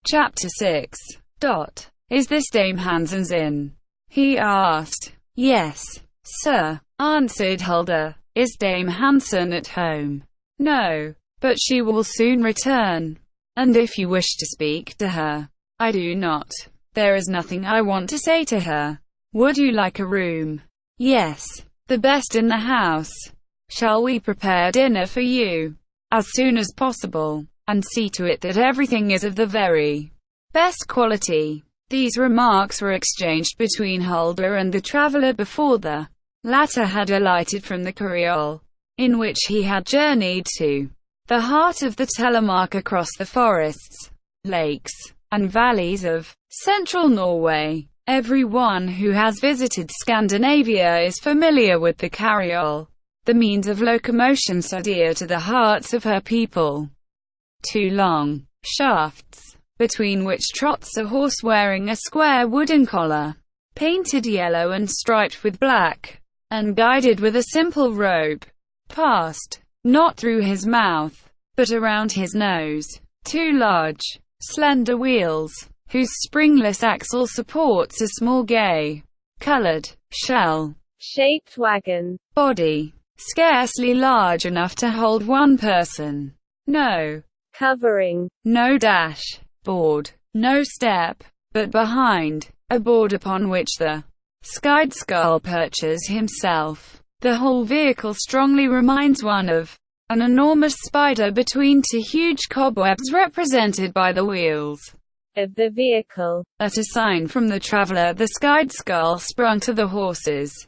Chapter 6. Is this Dame Hansen's inn? He asked. Yes, sir, answered Hulda. Is Dame Hansen at home? No, but she will soon return. And if you wish to speak to her. I do not. There is nothing I want to say to her. Would you like a room? Yes, the best in the house. Shall we prepare dinner for you? As soon as possible. And see to it that everything is of the very best quality. These remarks were exchanged between Hulda and the traveller before the latter had alighted from the carriole, in which he had journeyed to the heart of the Telemark across the forests, lakes, and valleys of central Norway. Everyone who has visited Scandinavia is familiar with the carriole, the means of locomotion so dear to the hearts of her people. Two long shafts, between which trots a horse wearing a square wooden collar, painted yellow and striped with black, and guided with a simple rope, passed, not through his mouth, but around his nose, two large, slender wheels, whose springless axle supports a small gay-colored, shell-shaped wagon, body, scarcely large enough to hold one person. No covering, no board, no step, but behind, a board upon which the Skideskull perches himself. The whole vehicle strongly reminds one of an enormous spider between two huge cobwebs represented by the wheels of the vehicle. At a sign from the traveller, the Skideskull sprung to the horse's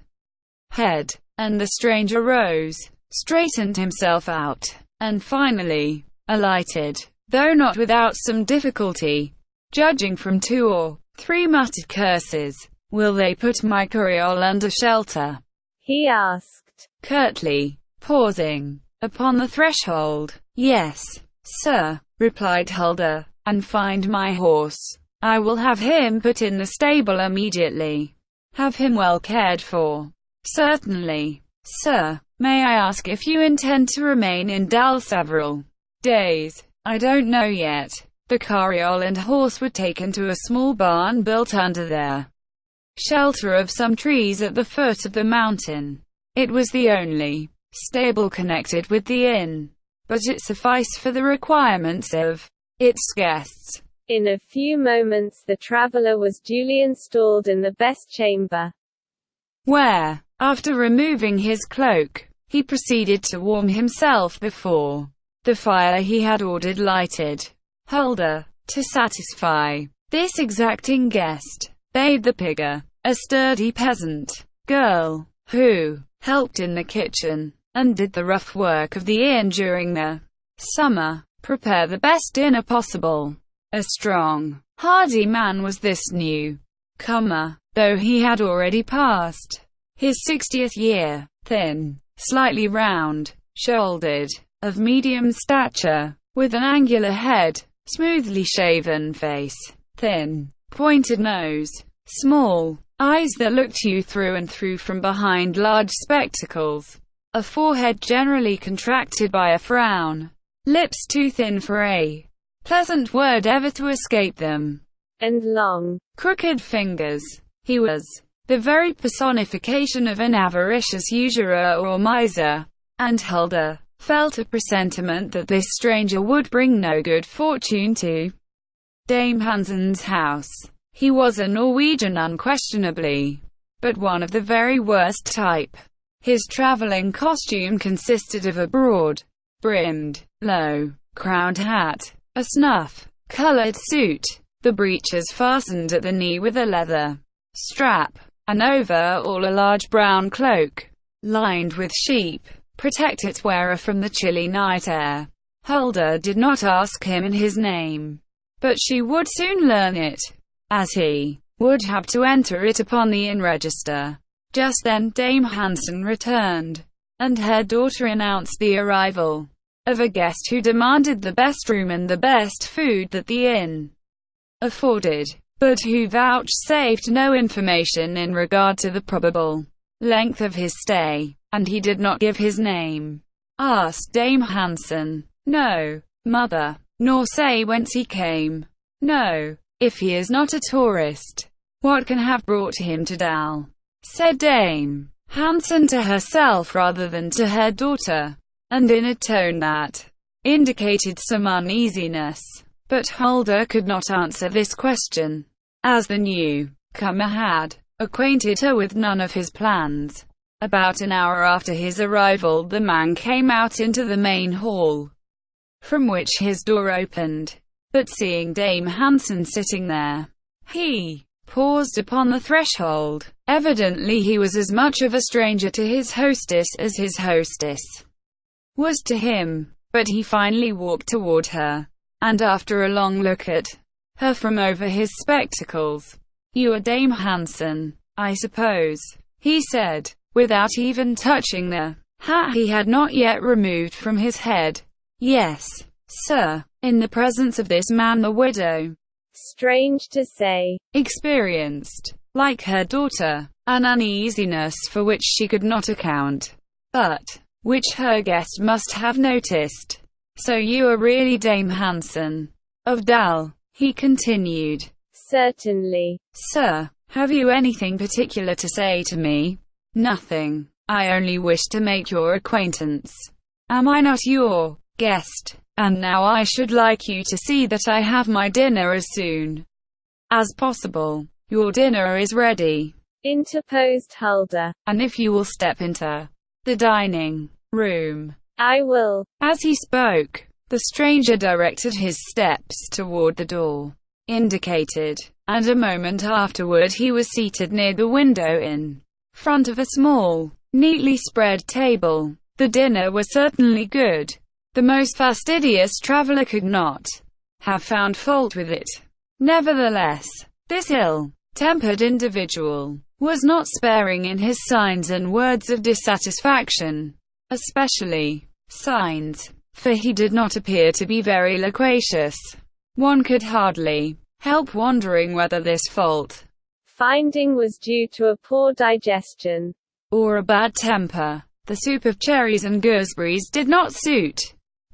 head, and the stranger rose, straightened himself out, and finally alighted, though not without some difficulty, judging from 2 or 3 muttered curses. Will they put my carriole under shelter? He asked, curtly, pausing upon the threshold. Yes, sir, replied Hulda, and find my horse. I will have him put in the stable immediately. Have him well cared for. Certainly, sir. May I ask if you intend to remain in Dal several days? I don't know yet. The carriole and horse were taken to a small barn built under their shelter of some trees at the foot of the mountain. It was the only stable connected with the inn, but it sufficed for the requirements of its guests. In a few moments the traveller was duly installed in the best chamber, where, after removing his cloak, he proceeded to warm himself before the fire he had ordered lighted. Hulda, to satisfy this exacting guest, bade the pigger, a sturdy peasant girl, who helped in the kitchen, and did the rough work of the inn during the summer, prepare the best dinner possible. A strong, hardy man was this new comer, though he had already passed his 60th year, thin, slightly round-shouldered, of medium stature, with an angular head, smoothly shaven face, thin, pointed nose, small eyes that looked you through and through from behind large spectacles, a forehead generally contracted by a frown, lips too thin for a pleasant word ever to escape them, and long, crooked fingers. He was the very personification of an avaricious usurer or miser, and Hulda felt a presentiment that this stranger would bring no good fortune to Dame Hansen's house. He was a Norwegian unquestionably, but one of the very worst type. His traveling costume consisted of a broad-brimmed, low-crowned hat, a snuff-colored suit, the breeches fastened at the knee with a leather strap, and over all a large brown cloak, lined with sheep, protect its wearer from the chilly night air. Hulda did not ask him his name, but she would soon learn it, as he would have to enter it upon the inn register. Just then Dame Hansen returned, and her daughter announced the arrival of a guest who demanded the best room and the best food that the inn afforded, but who vouchsafed no information in regard to the probable length of his stay, and he did not give his name. Asked Dame Hansen, no, mother, nor say whence he came. No. If he is not a tourist, what can have brought him to Dal? Said Dame Hanson to herself rather than to her daughter, and in a tone that indicated some uneasiness. But Huldah could not answer this question, as the newcomer had acquainted her with none of his plans. About an hour after his arrival, the man came out into the main hall, from which his door opened. But seeing Dame Hanson sitting there, he paused upon the threshold. Evidently he was as much of a stranger to his hostess as his hostess was to him. But he finally walked toward her, and after a long look at her from over his spectacles, "You are Dame Hanson, I suppose," he said, without even touching the hat he had not yet removed from his head. "Yes, sir." In the presence of this man the widow, strange to say, experienced, like her daughter, an uneasiness for which she could not account, but which her guest must have noticed. "So you are really Dame Hanson of Dal?" he continued. "Certainly, sir. Have you anything particular to say to me?" "Nothing. I only wish to make your acquaintance. Am I not your guest? And now I should like you to see that I have my dinner as soon as possible." "Your dinner is ready," interposed Huldah, "and if you will step into the dining room, I will." As he spoke, the stranger directed his steps toward the door indicated, and a moment afterward he was seated near the window in front of a small, neatly spread table. The dinner was certainly good. The most fastidious traveler could not have found fault with it. Nevertheless, this ill-tempered individual was not sparing in his signs and words of dissatisfaction, especially signs, for he did not appear to be very loquacious. One could hardly help wondering whether this fault-finding was due to a poor digestion or a bad temper. The soup of cherries and gooseberries did not suit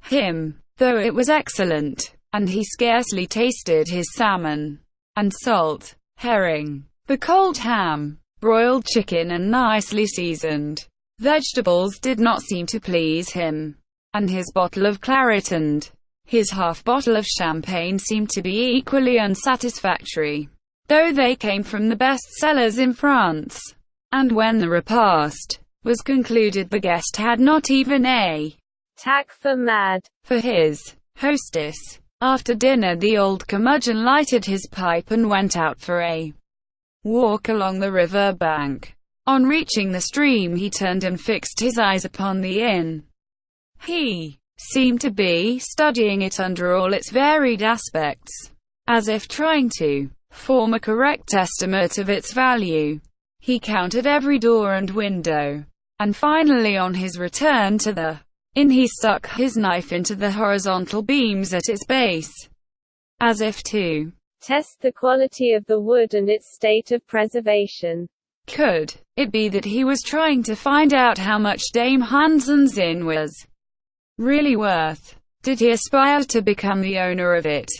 him, though it was excellent, and he scarcely tasted his salmon and salt herring. The cold ham, broiled chicken and nicely seasoned vegetables did not seem to please him, and his bottle of claret and his half-bottle of champagne seemed to be equally unsatisfactory, though they came from the best cellars in France. And when the repast was concluded, the guest had not even a tack for his hostess. After dinner the old curmudgeon lighted his pipe and went out for a walk along the river bank. On reaching the stream he turned and fixed his eyes upon the inn. He seemed to be studying it under all its varied aspects, as if trying to form a correct estimate of its value. He counted every door and window, and finally on his return to the inn he stuck his knife into the horizontal beams at its base, as if to test the quality of the wood and its state of preservation. Could it be that he was trying to find out how much Dame Hanson's inn was really worth? Did he aspire to become the owner of it,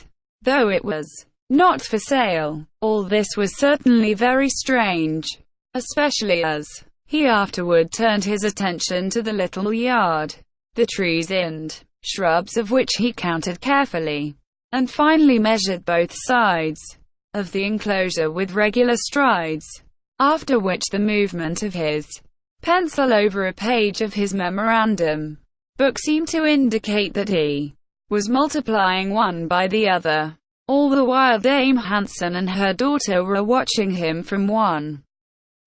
though it was not for sale? All this was certainly very strange, especially as he afterward turned his attention to the little yard, the trees and shrubs of which he counted carefully, and finally measured both sides of the enclosure with regular strides, after which the movement of his pencil over a page of his memorandum book seemed to indicate that he was multiplying one by the other. All the while Dame Hanson and her daughter were watching him from one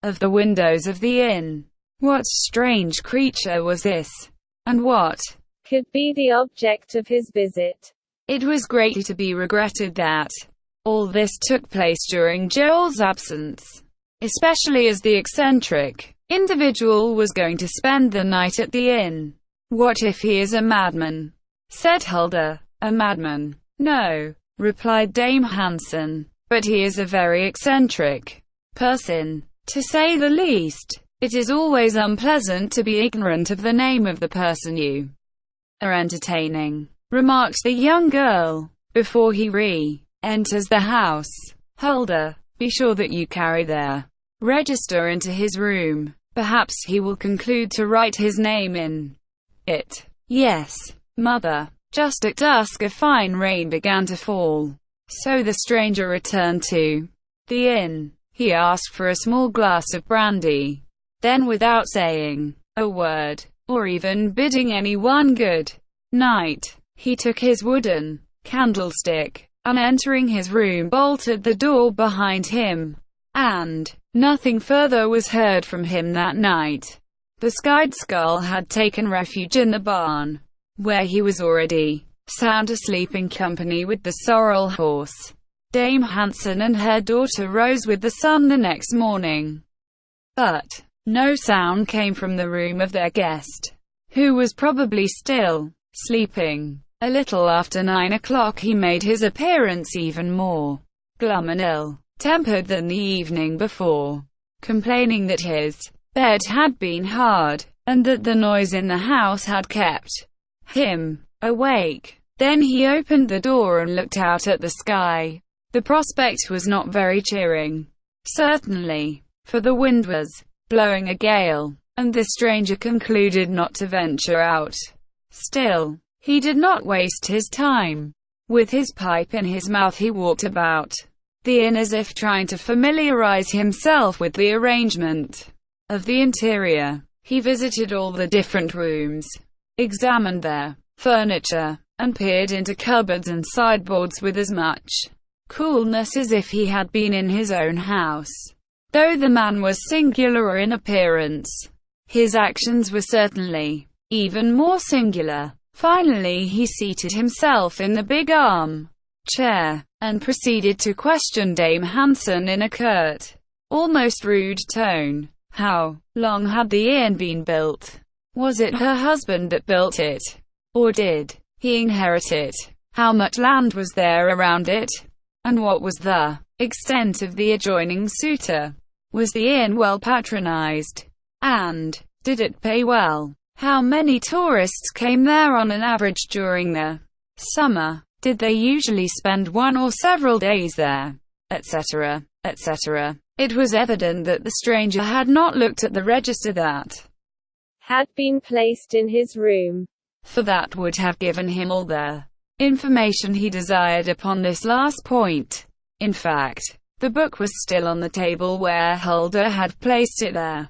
of the windows of the inn. What strange creature was this? And what could be the object of his visit? It was greatly to be regretted that all this took place during Joel's absence, especially as the eccentric individual was going to spend the night at the inn. "What if he is a madman?" said Huldah. "A madman? No," replied Dame Hanson, "but he is a very eccentric person, to say the least. It is always unpleasant to be ignorant of the name of the person you are entertaining," remarked the young girl, before he enters the house. Huldah, be sure that you carry their register into his room. Perhaps he will conclude to write his name in it. Yes, mother. Just at dusk a fine rain began to fall. So the stranger returned to the inn. He asked for a small glass of brandy. Then, without saying a word, or even bidding anyone good night, he took his wooden candlestick, and entering his room bolted the door behind him. And nothing further was heard from him that night. The Skideskull had taken refuge in the barn, where he was already sound asleep in company with the sorrel horse. Dame Hansen and her daughter rose with the sun the next morning. But no sound came from the room of their guest, who was probably still sleeping. A little after 9 o'clock he made his appearance, even more glum and ill-tempered than the evening before, complaining that his bed had been hard, and that the noise in the house had kept him awake. Then he opened the door and looked out at the sky. The prospect was not very cheering, certainly, for the wind was blowing a gale, and the stranger concluded not to venture out. Still, he did not waste his time. With his pipe in his mouth he walked about the inn as if trying to familiarize himself with the arrangement of the interior. He visited all the different rooms, examined their furniture, and peered into cupboards and sideboards with as much coolness as if he had been in his own house. Though the man was singular in appearance, his actions were certainly even more singular. Finally he seated himself in the big arm chair, and proceeded to question Dame Hansen in a curt, almost rude tone. How long had the inn been built? Was it her husband that built it? Or did he inherit it? How much land was there around it? And what was the extent of the adjoining suitor? Was the inn well patronized? And did it pay well? How many tourists came there on an average during the summer? Did they usually spend 1 or several days there? Etc., etc. It was evident that the stranger had not looked at the register that had been placed in his room, for that would have given him all the information he desired upon this last point. In fact, the book was still on the table where Huldah had placed it the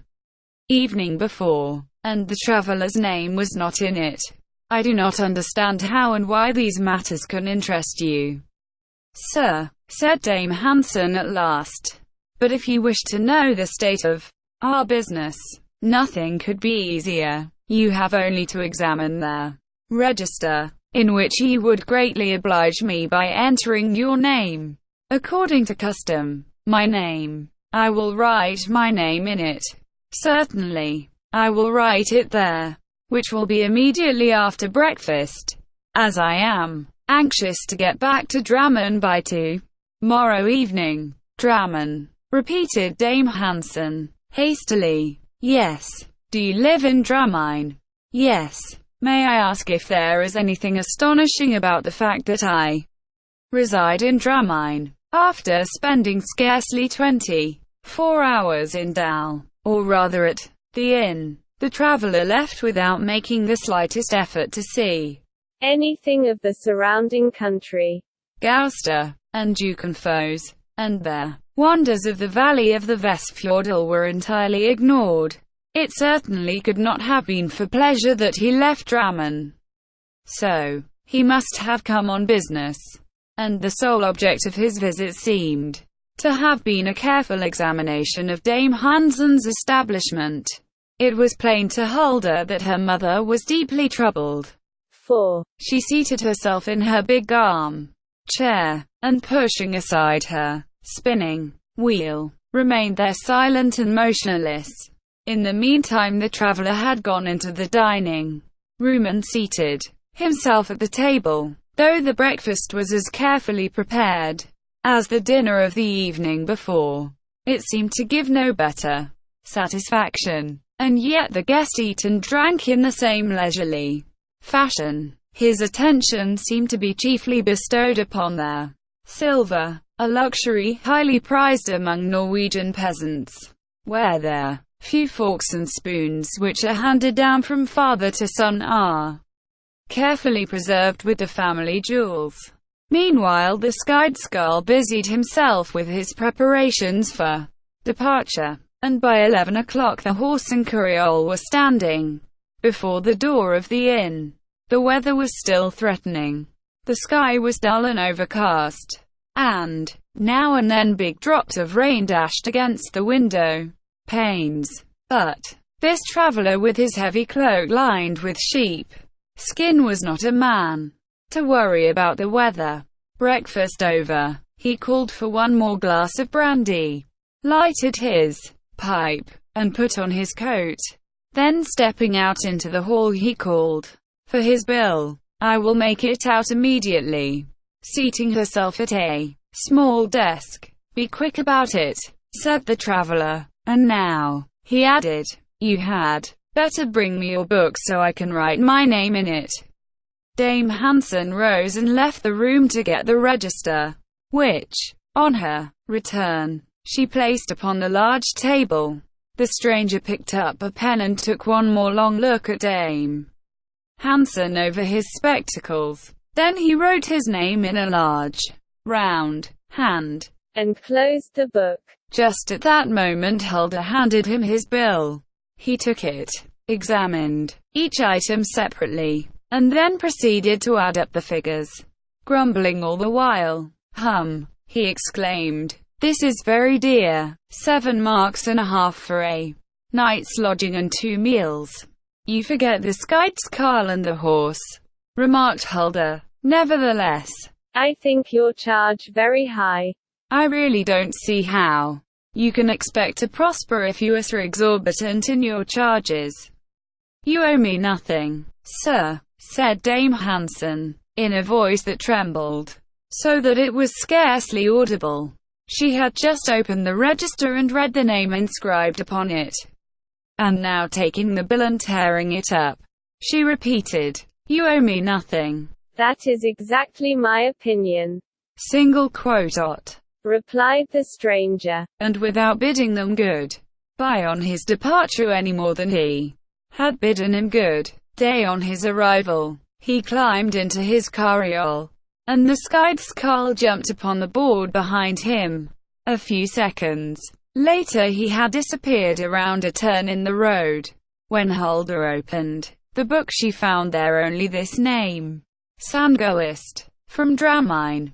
evening before, and the traveler's name was not in it. I do not understand how and why these matters can interest you, sir, said Dame Hansen at last. But if you wish to know the state of our business, nothing could be easier. You have only to examine the register, in which you would greatly oblige me by entering your name. According to custom, my name. I will write my name in it. Certainly, I will write it there, which will be immediately after breakfast, as I am anxious to get back to Drammen by tomorrow evening. Drammen, repeated Dame Hansen, hastily. Yes. Do you live in Drammen? Yes. May I ask if there is anything astonishing about the fact that I reside in Drammen? After spending scarcely 24 hours in Dal, or rather at the inn, the traveler left without making the slightest effort to see anything of the surrounding country. Gloucester, and Dukenfos, and their wonders of the valley of the Vestfjordal were entirely ignored. It certainly could not have been for pleasure that he left Drammen. So, he must have come on business, and the sole object of his visit seemed to have been a careful examination of Dame Hansen's establishment. It was plain to Huldah that her mother was deeply troubled. For she seated herself in her big arm chair, and pushing aside her spinning wheel, remained there silent and motionless. In the meantime the traveler had gone into the dining room and seated himself at the table, though the breakfast was as carefully prepared as the dinner of the evening before. It seemed to give no better satisfaction, and yet the guest ate and drank in the same leisurely fashion. His attention seemed to be chiefly bestowed upon their Silver, a luxury highly prized among Norwegian peasants, where their few forks and spoons, which are handed down from father to son, are carefully preserved with the family jewels. Meanwhile, the Skeidskal busied himself with his preparations for departure, and by 11 o'clock the horse and carriole were standing before the door of the inn. The weather was still threatening. The sky was dull and overcast, and now and then big drops of rain dashed against the window panes. But this traveler with his heavy cloak lined with sheep skin was not a man to worry about the weather. Breakfast over, he called for one more glass of brandy, lighted his pipe, and put on his coat. Then stepping out into the hall he called for his bill. "I will make it out immediately." Seating herself at a small desk, "Be quick about it," said the traveler. "And now," he added, "you had better bring me your book so I can write my name in it." Dame Hansen rose and left the room to get the register, which, on her return, she placed upon the large table. The stranger picked up a pen and took one more long look at Dame Hansen over his spectacles. Then he wrote his name in a large, round hand, and closed the book. Just at that moment Hulda handed him his bill. He took it, examined each item separately, and then proceeded to add up the figures, grumbling all the while. He exclaimed, "This is very dear. 7 marks and a half for a night's lodging and 2 meals." "You forget the Skeidskal and the horse," remarked Hulda. "Nevertheless, I think your charge very high." "I really don't see how you can expect to prosper if you are so exorbitant in your charges." "You owe me nothing, sir," said Dame Hansen, in a voice that trembled so that it was scarcely audible. She had just opened the register and read the name inscribed upon it, and now taking the bill and tearing it up, she repeated, "You owe me nothing." "That is exactly my opinion," replied the stranger. And without bidding them good-bye on his departure any more than he had bidden him good day on his arrival, he climbed into his carriole, and the Skeidskal jumped upon the board behind him. A few seconds later he had disappeared around a turn in the road. When Hulda opened the book she found there only this name, Sandgoist, from Drammen.